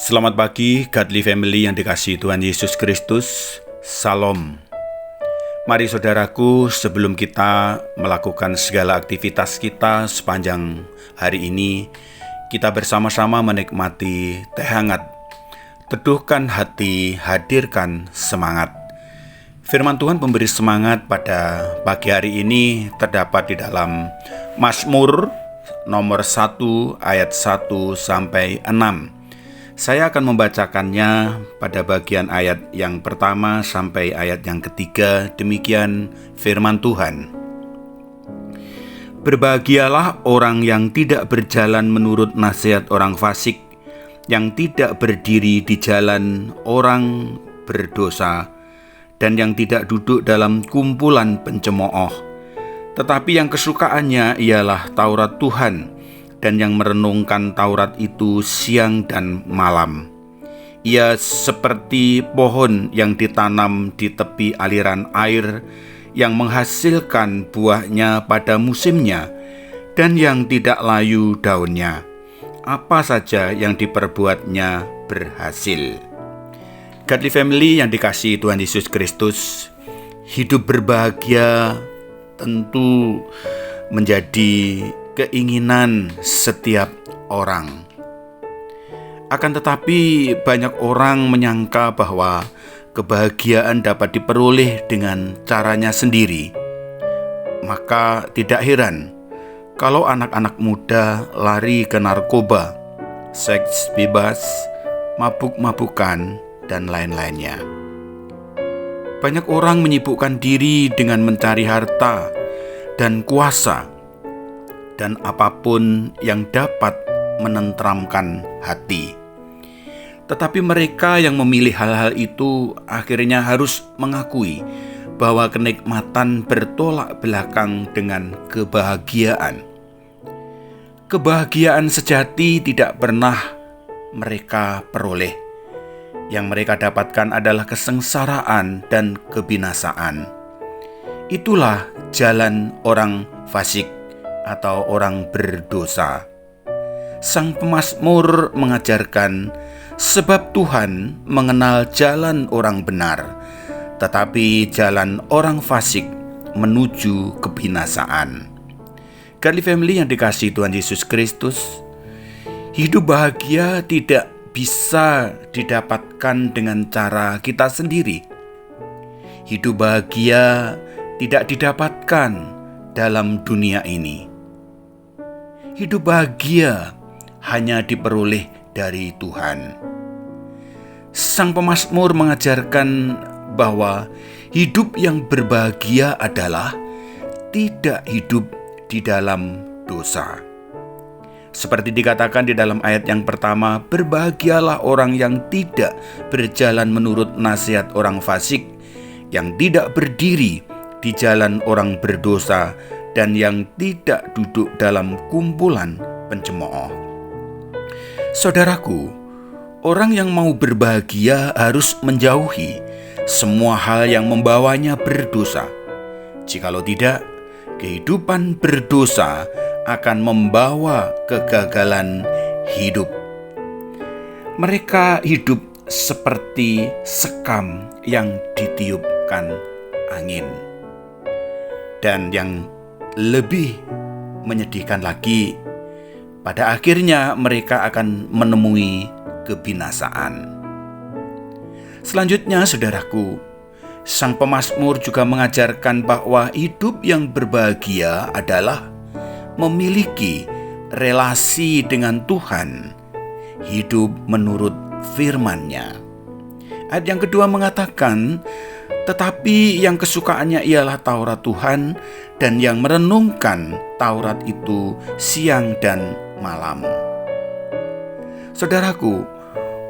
Selamat pagi, Godly Family yang dikasihi Tuhan Yesus Kristus. Salam. Mari saudaraku, sebelum kita melakukan segala aktivitas kita sepanjang hari ini, kita bersama-sama menikmati teh hangat. Teduhkan hati, hadirkan semangat. Firman Tuhan memberi semangat pada pagi hari ini terdapat di dalam Mazmur nomor 1 ayat 1 sampai 6. Saya akan membacakannya pada bagian ayat yang pertama sampai ayat yang ketiga. Demikian firman Tuhan. Berbahagialah orang yang tidak berjalan menurut nasihat orang fasik, yang tidak berdiri di jalan orang berdosa, dan yang tidak duduk dalam kumpulan pencemooh. Tetapi yang kesukaannya ialah Taurat Tuhan, dan yang merenungkan Taurat itu siang dan malam. Ia seperti pohon yang ditanam di tepi aliran air, yang menghasilkan buahnya pada musimnya, dan yang tidak layu daunnya. Apa saja yang diperbuatnya berhasil. Godly Family yang dikasihi Tuhan Yesus Kristus, hidup berbahagia tentu menjadi keinginan setiap orang. Akan tetapi banyak orang menyangka bahwa kebahagiaan dapat diperoleh dengan caranya sendiri. Maka tidak heran kalau anak-anak muda lari ke narkoba, seks bebas, mabuk-mabukan, dan lain-lainnya. Banyak orang menyibukkan diri dengan mencari harta dan kuasa, dan apapun yang dapat menenteramkan hati. Tetapi mereka yang memilih hal-hal itu akhirnya harus mengakui bahwa kenikmatan bertolak belakang dengan kebahagiaan. Kebahagiaan sejati tidak pernah mereka peroleh. Yang mereka dapatkan adalah kesengsaraan dan kebinasaan. Itulah jalan orang fasik atau orang berdosa. Sang pemazmur mengajarkan, sebab Tuhan mengenal jalan orang benar, tetapi jalan orang fasik menuju kebinasaan. Godly Family yang dikasihi Tuhan Yesus Kristus, hidup bahagia tidak bisa didapatkan dengan cara kita sendiri. Hidup bahagia tidak didapatkan dalam dunia ini. Hidup bahagia hanya diperoleh dari Tuhan. Sang pemazmur mengajarkan bahwa hidup yang berbahagia adalah tidak hidup di dalam dosa. Seperti dikatakan di dalam ayat yang pertama, berbahagialah orang yang tidak berjalan menurut nasihat orang fasik, yang tidak berdiri di jalan orang berdosa, dan yang tidak duduk dalam kumpulan pencemooh. Saudaraku, orang yang mau berbahagia harus menjauhi semua hal yang membawanya berdosa. Jikalau tidak, kehidupan berdosa akan membawa kegagalan hidup. Mereka hidup seperti sekam yang ditiupkan angin. Dan yang lebih menyedihkan lagi, pada akhirnya mereka akan menemui kebinasaan. Selanjutnya, saudaraku, sang pemazmur juga mengajarkan bahwa hidup yang berbahagia adalah memiliki relasi dengan Tuhan, hidup menurut firman-Nya. Ayat yang kedua mengatakan, tetapi yang kesukaannya ialah Taurat Tuhan, dan yang merenungkan Taurat itu siang dan malam. Saudaraku,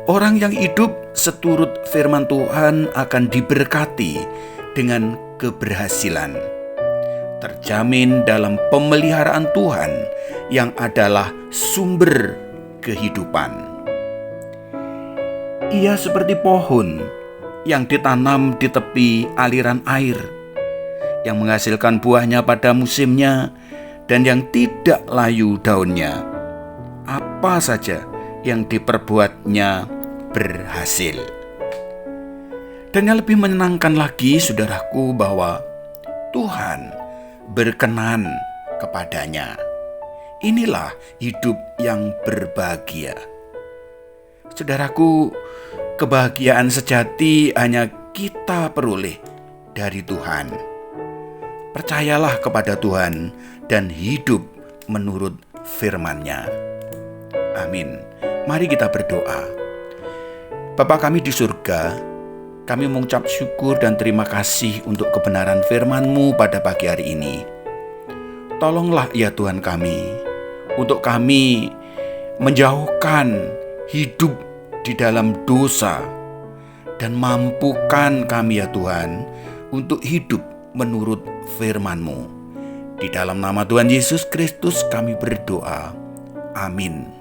orang yang hidup seturut firman Tuhan akan diberkati dengan keberhasilan, terjamin dalam pemeliharaan Tuhan yang adalah sumber kehidupan. Ia seperti pohon yang ditanam di tepi aliran air, yang menghasilkan buahnya pada musimnya, dan yang tidak layu daunnya. Apa saja yang diperbuatnya berhasil. Dan yang lebih menyenangkan lagi, saudaraku, bahwa Tuhan berkenan kepadanya. Inilah hidup yang berbahagia. Saudaraku, kebahagiaan sejati hanya kita peroleh dari Tuhan. Percayalah kepada Tuhan dan hidup menurut firman-Nya. Amin. Mari kita berdoa. Bapa kami di surga, kami mengucap syukur dan terima kasih untuk kebenaran firman-Mu pada pagi hari ini. Tolonglah ya Tuhan kami, untuk kami menjauhkan hidup di dalam dosa, dan mampukan kami ya Tuhan untuk hidup menurut firman-Mu. Di dalam nama Tuhan Yesus Kristus kami berdoa. Amin.